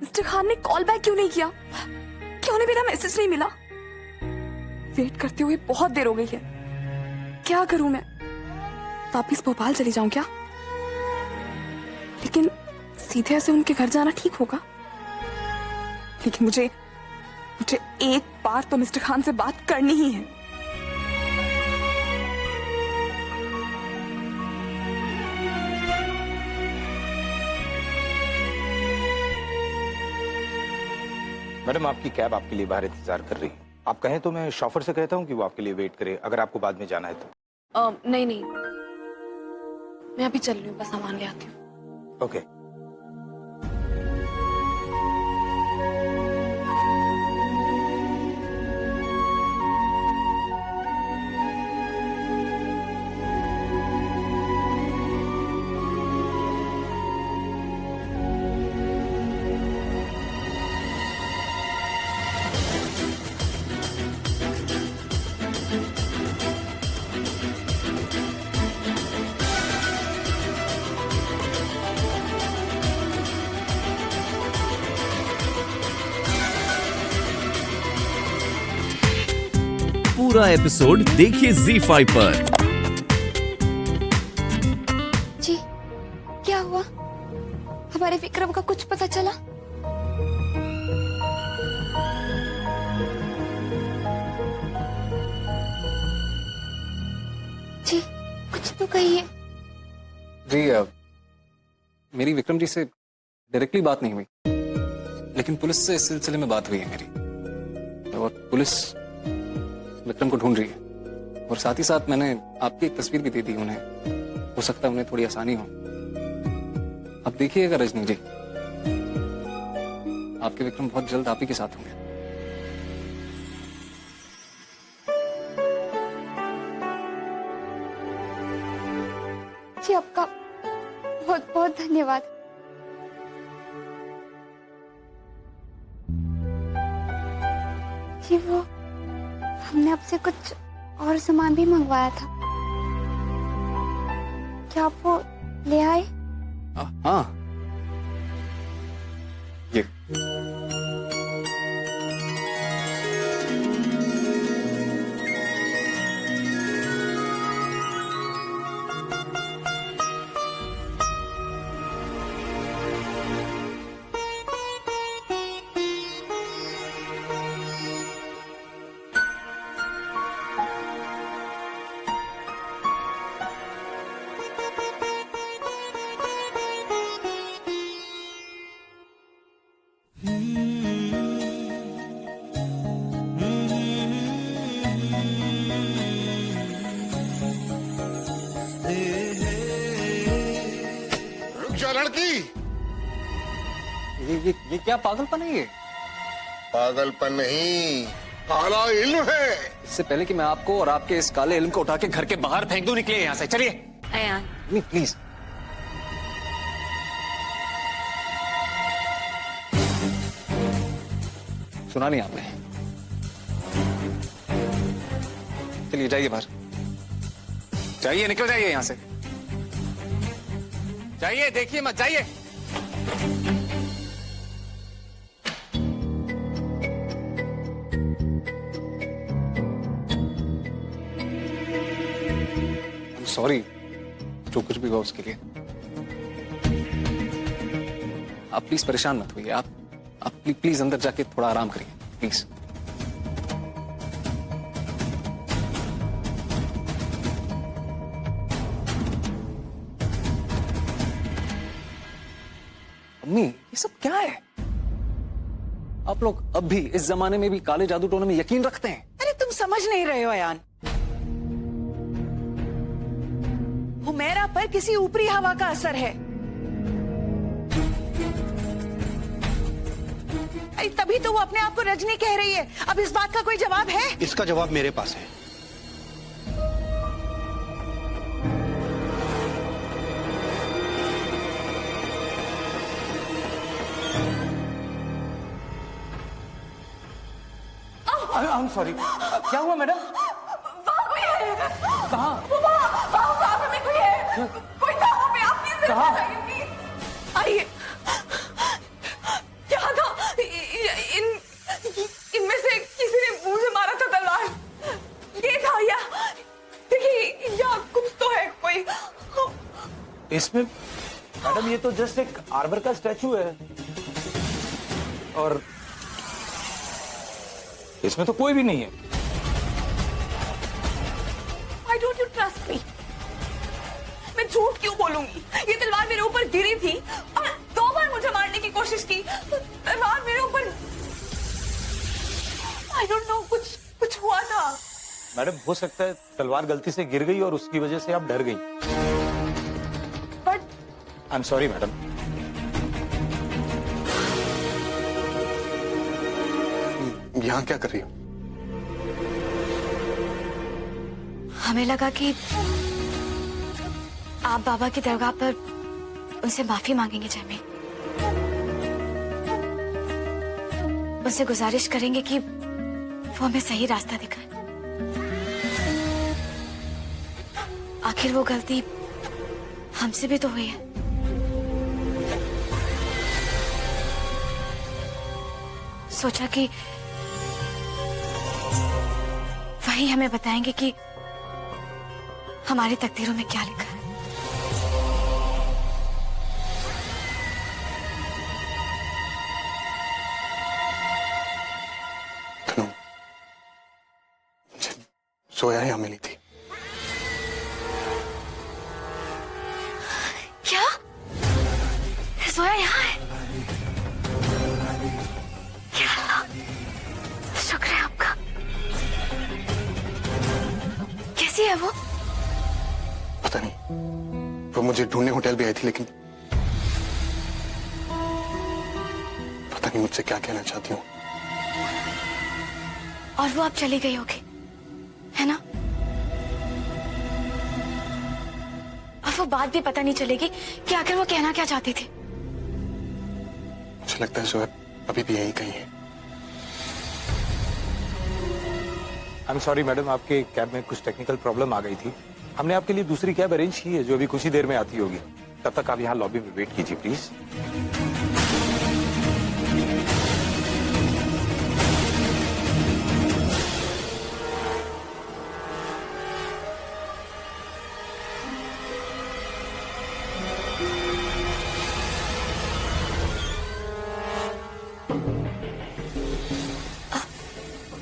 Mister Khan ने call back क्यों नहीं किया? क्यों उन्हें मेरा मैसेज नहीं मिला? वेट करते हुए बहुत देर हो गई है। क्या करूं मैं? वापिस भोपाल चली जाऊं क्या? लेकिन सीधे ऐसे उनके घर जाना ठीक होगा? लेकिन मुझे एक बार तो मिस्टर खान से बात करनी ही है। मैडम, आपकी कैब आपके लिए बाहर इंतजार कर रही है। आप कहें तो मैं शॉफर से कहता हूँ कि वो आपके लिए वेट करे, अगर आपको बाद में जाना है तो। नहीं, मैं अभी चल रही हूँ, बस सामान ले आती हूँ। ओके। पूरा एपिसोड देखिए ZEE5 पर। जी, क्या हुआ? हमारे विक्रम का कुछ पता चला? जी, कुछ तो कहिए। जी, मेरी विक्रम जी से डायरेक्टली बात नहीं हुई, लेकिन पुलिस से इस सिलसिले में बात हुई है मेरी, और पुलिस विक्रम को ढूंढ रही है। और साथ ही साथ मैंने आपकी एक तस्वीर भी दे दी उन्हें, हो सकता है उन्हें थोड़ी आसानी हो। अब देखिएगा रजनी जी, आपके विक्रम बहुत जल्द आप ही के साथ होंगे। जी, आपका बहुत बहुत धन्यवाद। जी, वो हमने आपसे कुछ और सामान भी मंगवाया था, क्या आप वो ले आए? हाँ, ये लड़की, ये क्या पागलपन है? ये पागलपन नहीं, काला इल्म है। इससे पहले कि मैं आपको और आपके इस काले इल्म को उठा के घर के बाहर फेंक दूं, निकलिए यहाँ से, चलिए। नहीं, प्लीज। सुना नहीं आपने? चलिए जाइए बाहर, जाइए, निकल जाइए यहाँ से, जाइए, देखिए मत, जाइए। सॉरी जो कुछ भी हुआ उसके लिए। आप प्लीज परेशान मत होइए, आप प्लीज अंदर जाके थोड़ा आराम करिए, प्लीज। अम्मी, ये सब क्या है? आप लोग अब भी इस जमाने में भी काले जादू टोने में यकीन रखते हैं? अरे तुम समझ नहीं रहे हो अयान, हुमैरा पर किसी ऊपरी हवा का असर है। अरे तभी तो वो अपने आप को रजनी कह रही है। अब इस बात का कोई जवाब है? इसका जवाब मेरे पास है। I'm sorry, क्या हुआ मैडम? वहाँ कोई है। कहाँ? वहाँ में कोई है। कोई था वहाँ पे, आप प्लीज कहाँ? प्लीज आइए। यहाँ इसमें मैडम ये तो जस्ट एक आर्बर का स्टैचू है और इसमें तो कोई भी नहीं है। Why don't you trust me? मैं झूठ क्यों बोलूंगी? ये तलवार मेरे ऊपर गिरी थी और 2 बार मुझे मारने की कोशिश की। तलवार मेरे ऊपर I don't know, कुछ हुआ था। मैडम हो सकता है तलवार गलती से गिर गई और उसकी वजह से आप डर गई। But I am sorry madam. यहाँ क्या कर रही हो? हमें लगा कि आप बाबा की दरगाह पर उनसे माफी मांगेंगे जैमी। उनसे गुजारिश करेंगे कि वो हमें सही रास्ता दिखाए। आखिर वो गलती हमसे भी तो हुई है। सोचा कि वही हमें बताएंगे कि हमारी तकदीरों में क्या लिखा है। तनु, मुझे सोया यहाँ मिली थी। क्या जोया यहाँ है? क्या अल्लाह, शुक्र है आपका। कैसी है वो? पता नहीं, वो मुझे ढूंढने होटल भी आई थी, लेकिन पता नहीं मुझसे क्या कहना चाहती हूँ। और वो अब चली गई होगी, है ना? और वो बात भी पता नहीं चलेगी कि आखिर वो कहना क्या चाहती थी। मुझे लगता है जोया अभी भी यहीं कहीं है। आई एम सॉरी मैडम, आपके कैब में कुछ टेक्निकल प्रॉब्लम आ गई थी। हमने आपके लिए दूसरी कैब अरेंज की है जो अभी कुछ ही देर में आती होगी। तब तक आप यहाँ लॉबी में वेट कीजिए प्लीज।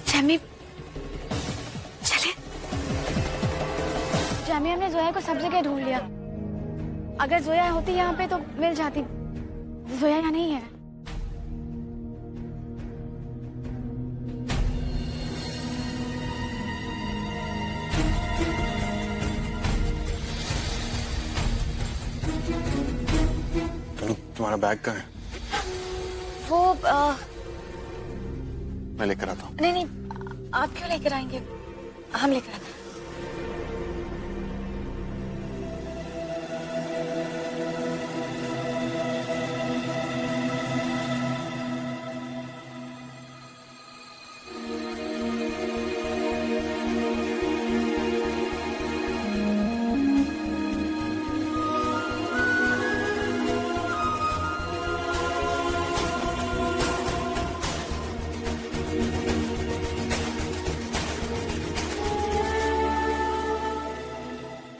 जैमी, चले। जैमी, हमने जोया को सब जगह ढूंढ लिया। अगर जोया होती यहाँ पे तो मिल जाती। जोया यहाँ नहीं है। तनु, तुम्हारा बैग कहाँ है? वो मैं लेकर आता हूँ। नहीं, आप क्यों लेकर आएंगे? हम लेकर आते हैं।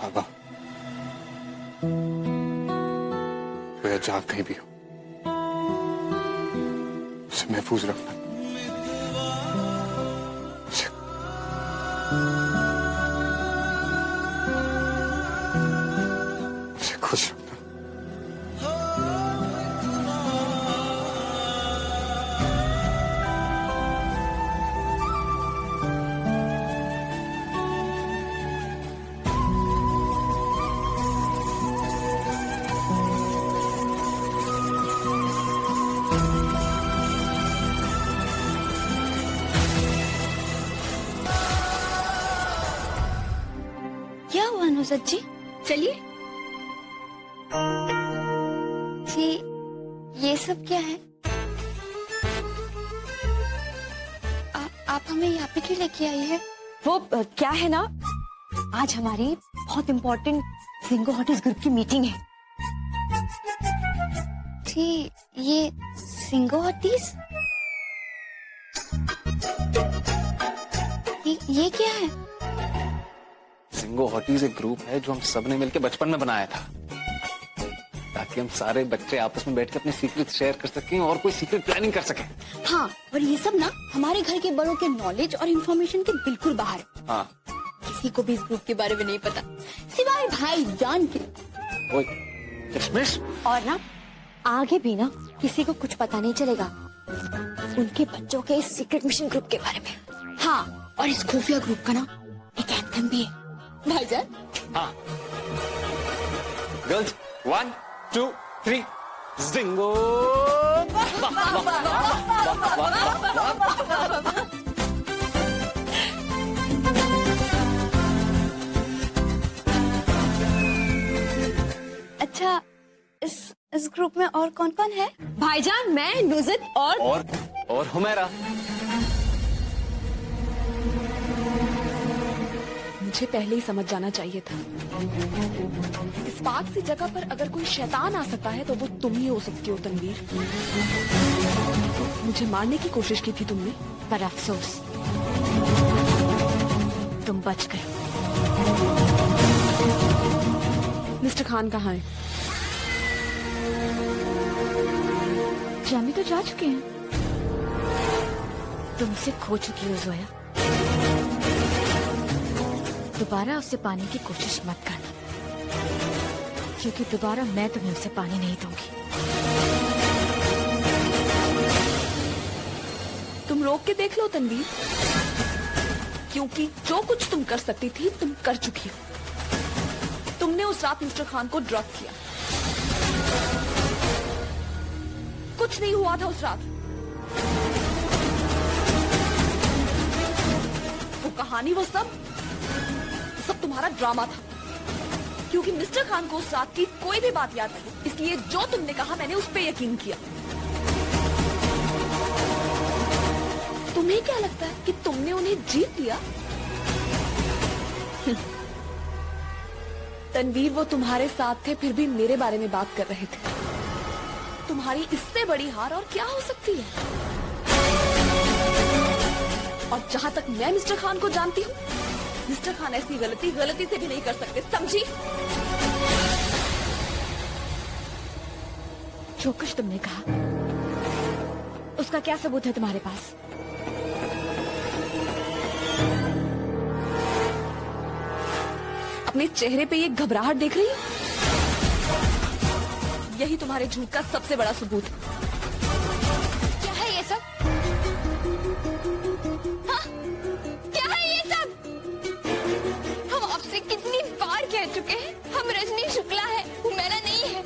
बाबा, जोया जहाँ कहीं भी हो, उसे महफूज रखना। उसे खुश रखना। क्या हुआ नुसरत जी? चलिए। जी, ये सब क्या है? आप हमें यहाँ पे क्यों लेके आई है? वो क्या है ना, आज हमारी बहुत इम्पोर्टेंट सिंगो हॉटिस ग्रुप की मीटिंग है। जी, ये सिंगो हॉटिस? ये क्या है? सिंगो हॉटीज एक ग्रुप है जो हम सबने मिलकर बचपन में बनाया था। कि हम सारे बच्चे आपस में बैठ के अपने सीक्रेट शेयर कर सकें और कोई सीक्रेट प्लानिंग कर सकें। हाँ, और ये सब ना हमारे घर के बड़ों के नॉलेज और इन्फॉर्मेशन के बिल्कुल बाहर है। हाँ। किसी को भी इस ग्रुप के बारे में नहीं पता, सिवाय भाई जान के। ओए, किशमिश। और ना आगे भी ना किसी को कुछ पता नहीं चलेगा उनके बच्चों के इस सीक्रेट मिशन ग्रुप के बारे में। हाँ, और इस खुफिया ग्रुप का ना एक एंथम भी है भाईजान। हाँ। Girls 1 2 3 ginkgo. अच्छा, इस ग्रुप में और कौन कौन है? भाईजान, मैं, नुज़त और हुमैरा। मुझे पहले ही समझ जाना चाहिए था। इस पाक सी जगह पर अगर कोई शैतान आ सकता है तो वो तुम ही हो सकती हो तनवीर। मुझे मारने की कोशिश की थी तुमने, पर अफसोस तुम बच गए। मिस्टर खान कहाँ है? जामी तो जा चुके हैं। तुमसे खो चुकी हो जोया, दोबारा उसे पाने की कोशिश मत करना, क्योंकि दोबारा मैं तुम्हें उसे पानी नहीं दूंगी। तुम रोक के देख लो तनवीर, क्योंकि जो कुछ तुम कर सकती थी तुम कर चुकी हो। तुमने उस रात मिस्टर खान को ड्रग किया। कुछ नहीं हुआ था उस रात। वो कहानी, वो सब तुम्हारा ड्रामा था, क्योंकि मिस्टर खान को उस रात की कोई भी बात याद नहीं, इसलिए जो तुमने कहा मैंने उस पर यकीन किया। तुम्हें क्या लगता है कि तुमने उन्हें जीत लिया? तनवीर, वो तुम्हारे साथ थे फिर भी मेरे बारे में बात कर रहे थे। तुम्हारी इससे बड़ी हार और क्या हो सकती है? और जहां तक मैं मिस्टर खान को जानती हूँ, मिस्टर खान ऐसी गलती से भी नहीं कर सकते, समझी? जो कुछ तुमने कहा उसका क्या सबूत है तुम्हारे पास? अपने चेहरे पे ये घबराहट देख रही हो? यही तुम्हारे झूठ का सबसे बड़ा सबूत है। क्या है ये सब? हाँ? क्या है ये सब? हम आपसे कितनी बार कह चुके हैं, हम रजनी शुक्ला है, हुमैरा नहीं है,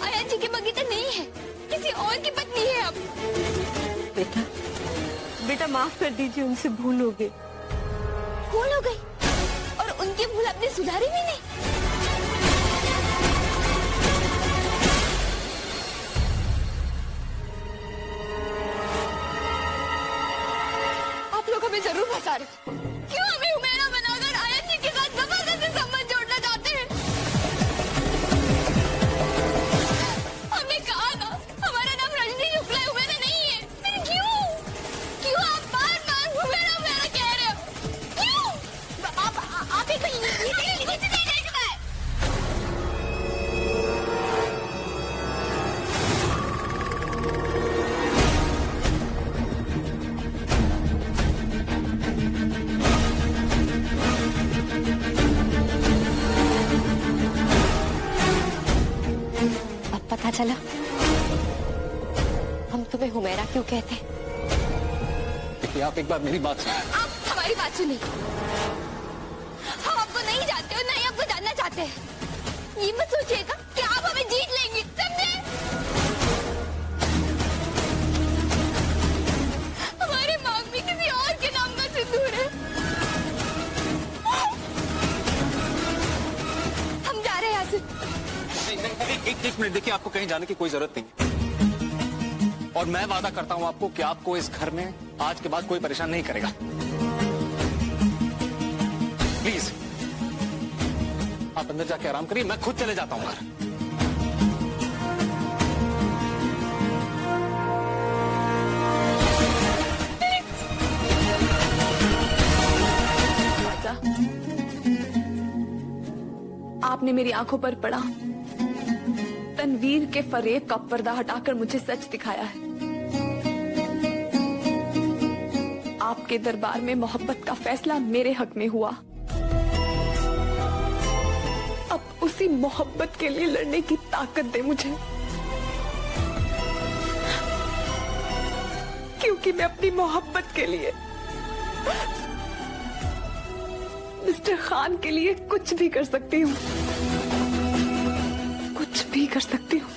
आया जी की बगीचा नहीं है, किसी और की पत्नी है अब। बेटा माफ कर दीजिए, उनसे भूल हो गई। भूल हो गई? और उनकी भूल आपने सुधारी भी नहीं? आप लोग हमें जरूर फंसा रहे। क्यों हमें हुमैरा बनाकर आयन जी के साथ जबरदस्ती संबंध जोड़ना चाहते हैं? हमने कहा ना हमारा नाम रजनी शुक्ला है, हुमैरा नहीं है। फिर क्यों आप बार-बार हुमैरा कह रहे हो? क्यों? आप ही कहीं नहीं देखना है। अब पता चला हम तुम्हें हुमैरा क्यों कहते हैं। देखिए, आप एक बार मेरी बात सुनिए। आप हमारी बात सुनिए। हम आपको नहीं जानते और नहीं आपको जानना चाहते हैं। ये मत सोचिएगा कि आप हमें जीत लेंगे, समझे? हमारे मांग में किसी और के नाम का सिंदूर है। हम जा रहे हैं यहाँ से। एक मिनट, देखिए, आपको कहीं जाने की कोई जरूरत नहीं, और मैं वादा करता हूं आपको कि आपको इस घर में आज के बाद कोई परेशान नहीं करेगा। प्लीज आप अंदर जाके आराम करिए, मैं खुद चले जाता हूं घर। आपने मेरी आंखों पर पड़ा। तनवीर के फरेब का पर्दा हटाकर मुझे सच दिखाया है। आपके दरबार में मोहब्बत का फैसला मेरे हक में हुआ। अब उसी मोहब्बत के लिए लड़ने की ताकत दे मुझे, क्योंकि मैं अपनी मोहब्बत के लिए, मिस्टर खान के लिए कुछ भी कर सकती हूँ, कुछ भी कर सकती हूँ।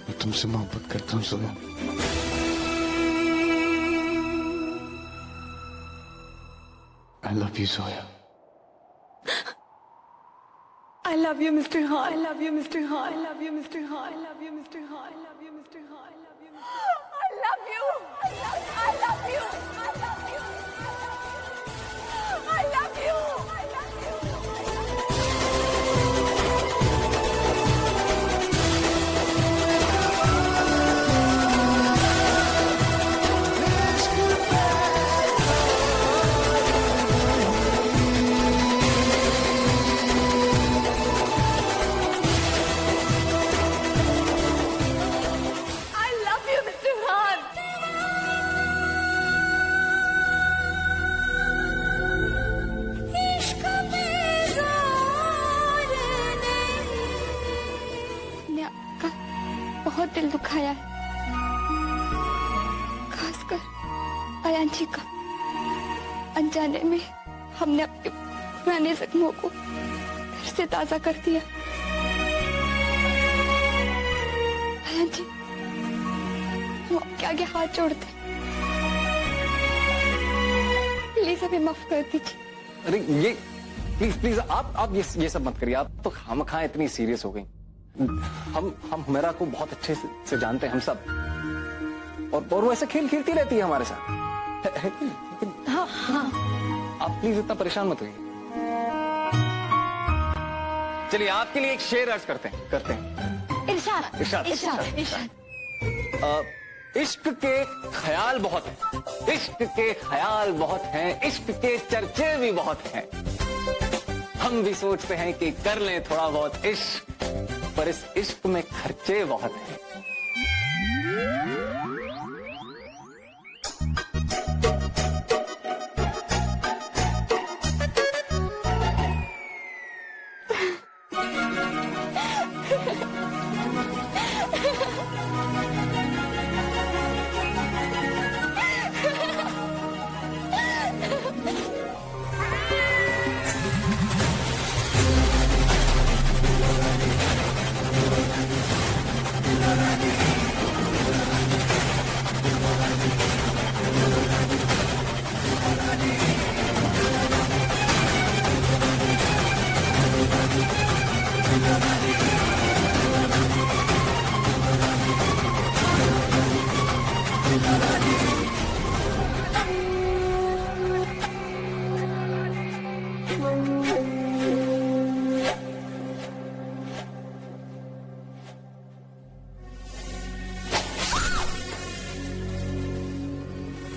मैं तुमसे मोहब्बत करता हूँ Zoya. I love you, Zoya. I love you, Mr. Khan. I love you, Mr. Khan. I love you, Mr. Khan. I love you, Mr. Khan. I love you, Mr. Khan. I love you, Mr. Khan. I love you. I love you. I love you. I love you. I love you. I love you, Mr. Khan. ने आपका बहुत दिल दुखाया है, खासकर अयान जी का। अनजाने में हमने अपने पुराने जख्मों को फिर से ताजा कर दिया। अयान जी, वो आपके आगे हाथ जोड़ते, प्लीज हमें माफ कर दीजिए। अरे ये प्लीज प्लीज आप ये सब मत करिए। आप तो खामखा इतनी सीरियस हो गई। हम हुमैरा को बहुत अच्छे से जानते हैं हम सब, और वो ऐसे खेल खेलती रहती है हमारे साथ। लेकिन हाँ हाँ, आप प्लीज इतना परेशान मत होइए। चलिए आपके लिए एक शेर अर्ज करते हैं। इरशाद इरशाद, इरशाद इरशाद। इश्क के ख्याल बहुत हैं, इश्क के ख्याल बहुत हैं, इश्क के चर्चे भी बहुत हैं। हम भी सोचते हैं कि कर लें थोड़ा बहुत इश्क, पर इस इश्क में खर्चे बहुत हैं।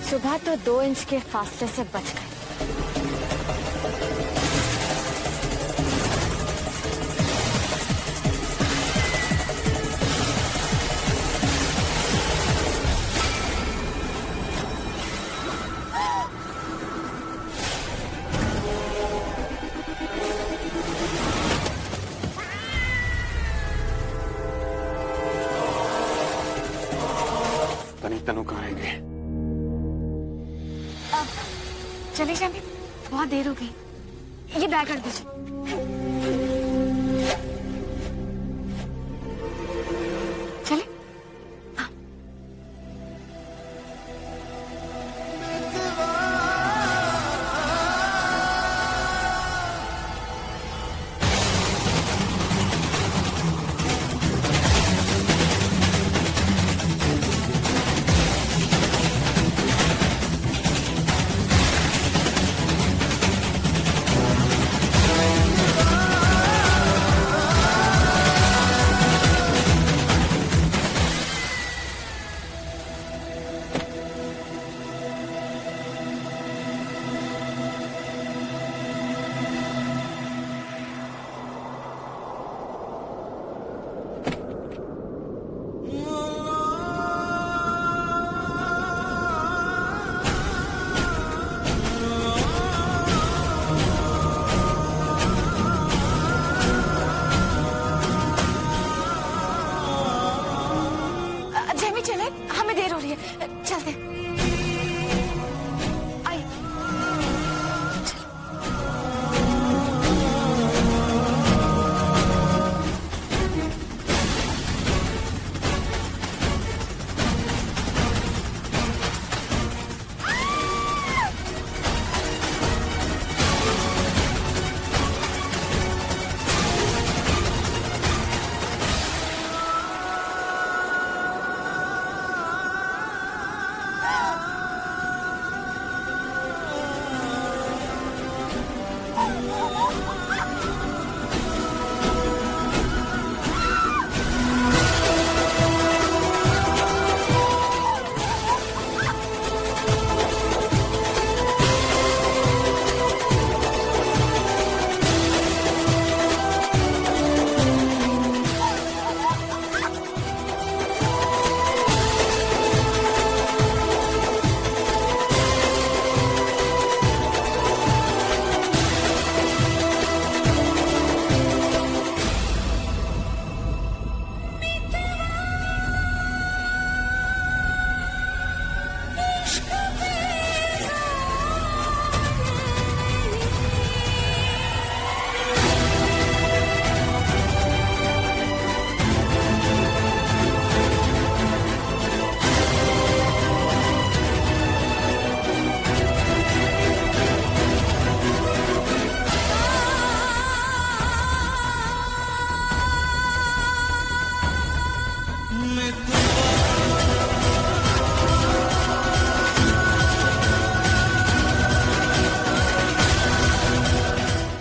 सुबह तो 2 इंच के फासले से बच गए। तनु कहाँ रहेंगे? चले जाए, बहुत देर हो गई। ये बैग रख दीजिए। चले। हाँ। रही है, चलते आई।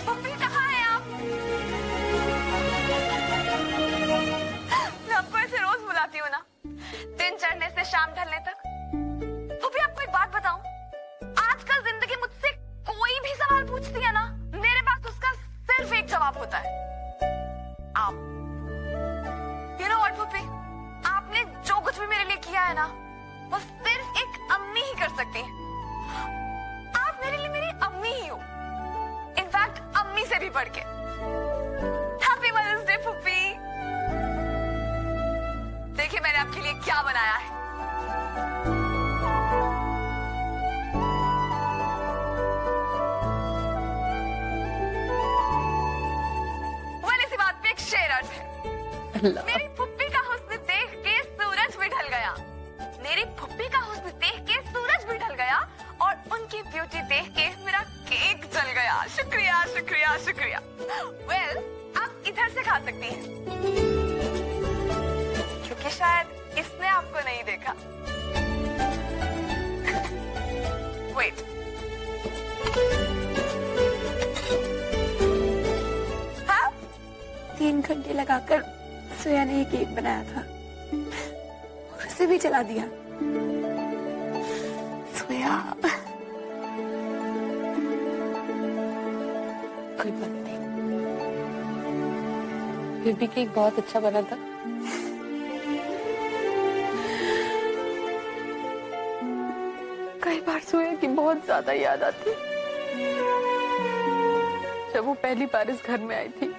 पप्पी कहाँ है आप? मैं आपको ऐसे रोज बुलाती हूँ ना, दिन चढ़ने से शाम ढलने तक। पप्पी आपको एक बात बताऊं, आजकल जिंदगी मुझसे कोई भी सवाल पूछती है ना, मेरे पास उसका सिर्फ एक जवाब होता है, आप। You know what, पप्पी, आपने जो कुछ भी मेरे लिए किया है ना, वो सिर्फ एक अम्मी ही कर सकती है। आप मेरे लिए मेरी अम्मी ही हो, इनफैक्ट अम्मी से भी बढ़ के। हैप्पी मदर्स डे पुप्पी। देखिए मैंने आपके लिए क्या बनाया है। वाली सी बात पे एक शेर अर्थ है, मेरी पुप्पी का हुस्न देख के सूरज भी ढल गया, मेरी पुप्पी का हुस्न देख के सूरज भी ढल गया, और उनकी ब्यूटी देख के मेरा केक जल गया। शुक्रिया शुक्रिया शुक्रिया। वेल, आप इधर से खा सकती हैं, क्योंकि शायद इसने आपको नहीं देखा। वेट, हाँ? 3 घंटे लगाकर सोया ने ये केक बनाया था और उसे भी जला दिया। सोया कोई बात नहीं, फिर भी केक बहुत अच्छा बना था। कई बार सोया की बहुत ज्यादा याद आती जब वो पहली बार इस घर में आई थी,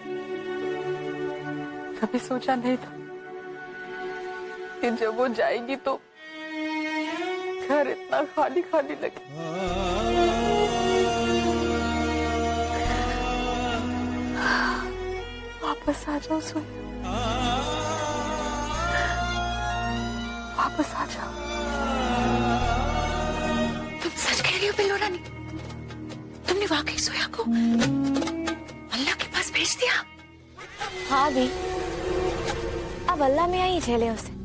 कभी सोचा नहीं था कि जब वो जाएगी तो घर इतना खाली खाली लगे। वापस आ जाओ सोया, वापस आ जाओ। तुम सच कह रही हो बिल्लो रानी? तुमने वाकई सोया को अल्लाह के पास भेज दिया? हाँ दी, अब अल्लाह में ही झेले उसे।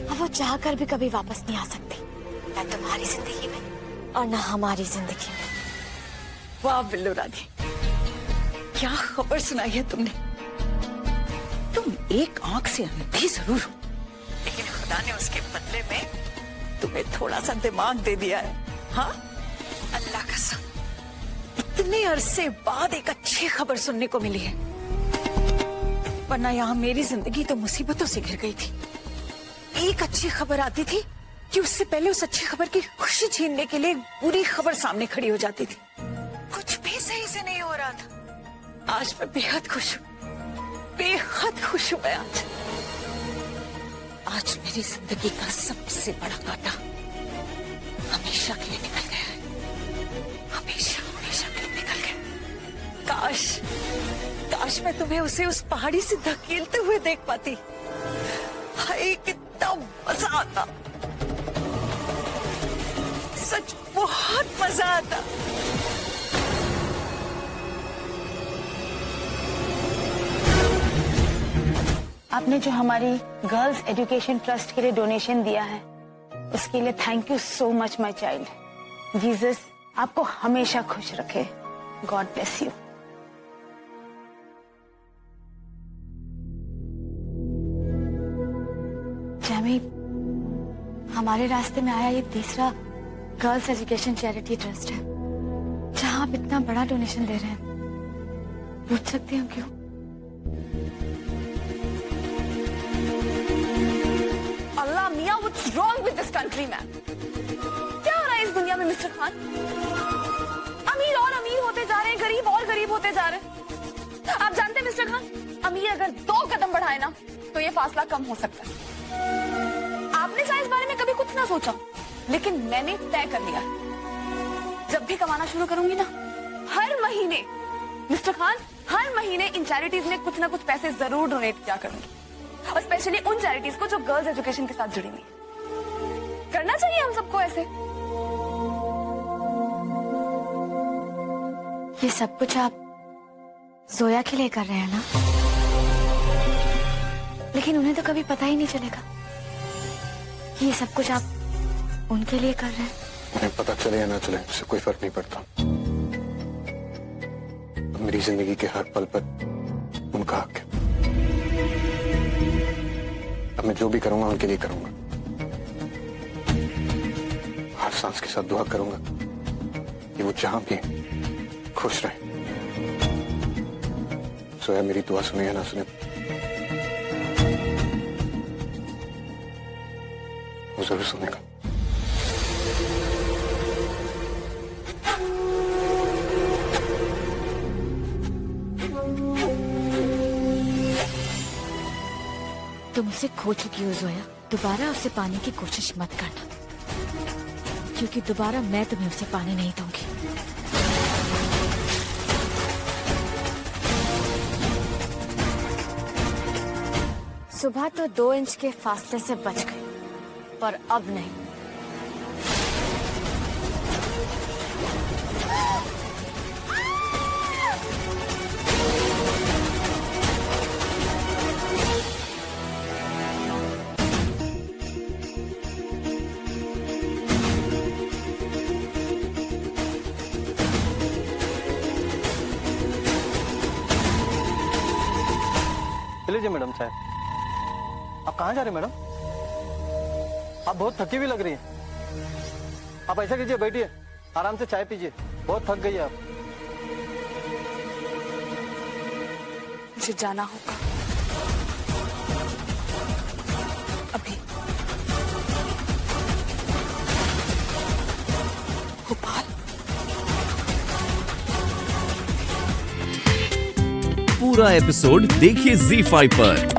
अब वो चाह कर भी कभी वापस नहीं आ सकती, न तुम्हारी जिंदगी में और न हमारी जिंदगी में। वाह बिल्लो रानी, क्या खबर सुनाई है तुमने। तुम एक आंख से अंधी जरूर हो, लेकिन खुदा ने उसके बदले में तुम्हें थोड़ा सा दिमाग दे दिया है। हाँ, अल्लाह कसम, इतने अरसे बाद एक अच्छी खबर सुनने को मिली है, वरना यहाँ मेरी जिंदगी तो मुसीबतों से घिर गई थी। एक अच्छी खबर आती थी कि उससे पहले उस अच्छी खबर की खुशी छीनने के लिए एक बुरी खबर सामने खड़ी हो जाती थी। कुछ भी सही से नहीं हो रहा था। आज मैं बेहद खुश हूँ, बेहद खुश हूँ मैं आज आज मेरी जिंदगी का सबसे बड़ा कांटा हमेशा के लिए निकल गया है। हमेशा हमेशा के लिए निकल गया। काश मैं तुम्हें उसे उस पहाड़ी से धकेलते हुए देख पाती। हाय कितना मजा आता, सच बहुत मजा आता। आपने जो हमारी गर्ल्स एजुकेशन ट्रस्ट के लिए डोनेशन दिया है उसके लिए thank you so much my child. Jesus आपको हमेशा खुश रखे। God bless you. जैमी, हमारे रास्ते में आया ये तीसरा गर्ल्स एजुकेशन चैरिटी ट्रस्ट है जहां आप इतना बड़ा डोनेशन दे रहे हैं। पूछ सकते हैं क्यों? अल्लाह मियां, what's wrong with this country man? क्या हो रहा है इस दुनिया में मिस्टर खान? अमीर और अमीर होते जा रहे हैं, गरीब और गरीब होते जा रहे हैं। आप जानते हैं मिस्टर खान, अमीर अगर 2 कदम बढ़ाए ना तो ये फासला कम हो सकता है। आपने शायद इस बारे में कभी कुछ ना सोचा, लेकिन मैंने तय कर लिया, जब भी कमाना शुरू करूंगी ना, हर महीने मिस्टर खान, हर महीने इन चैरिटीज में कुछ ना कुछ पैसे जरूर डोनेट किया करूंगी, और स्पेशली उन चैरिटीज को जो गर्ल्स एजुकेशन के साथ जुड़ी हुई है। करना चाहिए हम सबको ऐसे। ये सब कुछ आप जोया के लिए कर रहे हैं ना? लेकिन उन्हें तो कभी पता ही नहीं चलेगा कि ये सब कुछ आप उनके लिए कर रहे हैं। उन्हें पता चले या ना चले उससे कोई फर्क नहीं पड़ता। अब मेरी जिंदगी के हर पल पर उनका हक है। अब मैं जो भी करूंगा उनके लिए करूंगा। हर सांस के साथ दुआ करूंगा कि वो जहां भी है खुश रहे। सोया मेरी दुआ सुने या ना सुने, वो जरूर सुनेगा। तुम उसे खो चुकी हो जोया, दोबारा उसे पाने की कोशिश मत करना, क्योंकि दोबारा मैं तुम्हें उसे पाने नहीं दूंगी। सुबह तो 2 इंच के फासले से बच गई, पर अब नहीं। लीजिए मैडम चाय। आप कहाँ जा रहे हैं मैडम? आप बहुत थकी हुई लग रही हैं। आप ऐसा कीजिए, बैठिए, आराम से चाय पीजिए, बहुत थक गई है आप। मुझे जाना होगा अभी। भोपाल। पूरा एपिसोड देखिए ZEE5 पर।